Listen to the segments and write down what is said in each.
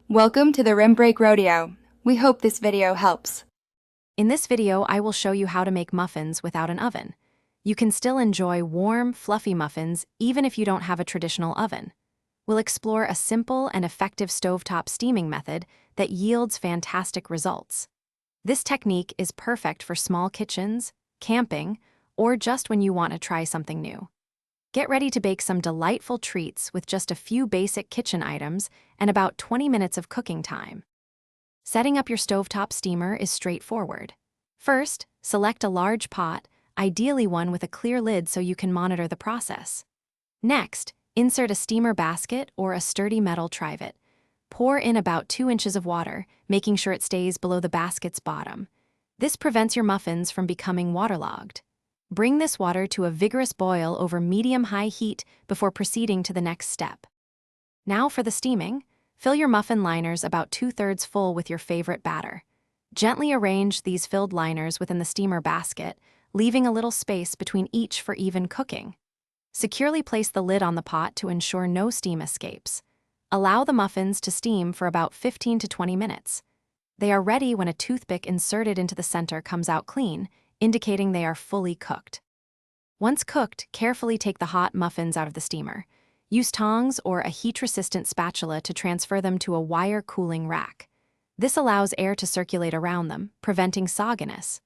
Welcome to the Rim Break Rodeo. We hope this video helps. In this video, I will show you how to make muffins without an oven. You can still enjoy warm, fluffy muffins even if you don't have a traditional oven. We'll explore a simple and effective stovetop steaming method that yields fantastic results. This technique is perfect for small kitchens, camping, or just when you want to try something new. Get ready to bake some delightful treats with just a few basic kitchen items and about 20 minutes of cooking time. Setting up your stovetop steamer is straightforward. First, select a large pot, ideally one with a clear lid so you can monitor the process. Next, insert a steamer basket or a sturdy metal trivet. Pour in about 2 inches of water, making sure it stays below the basket's bottom. This prevents your muffins from becoming waterlogged. Bring this water to a vigorous boil over medium-high heat before proceeding to the next step. Now for the steaming. Fill your muffin liners about 2/3 full with your favorite batter. Gently arrange these filled liners within the steamer basket, leaving a little space between each for even cooking. Securely place the lid on the pot to ensure no steam escapes. Allow the muffins to steam for about 15 to 20 minutes. They are ready when a toothpick inserted into the center comes out clean, indicating they are fully cooked. Once cooked, carefully take the hot muffins out of the steamer. Use tongs or a heat-resistant spatula to transfer them to a wire cooling rack. This allows air to circulate around them, preventing sogginess.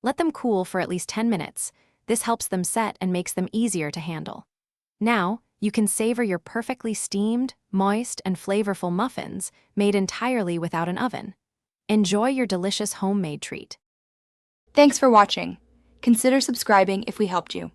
Let them cool for at least 10 minutes. This helps them set and makes them easier to handle. Now, you can savor your perfectly steamed, moist, and flavorful muffins made entirely without an oven. Enjoy your delicious homemade treat. Thanks for watching. Consider subscribing if we helped you.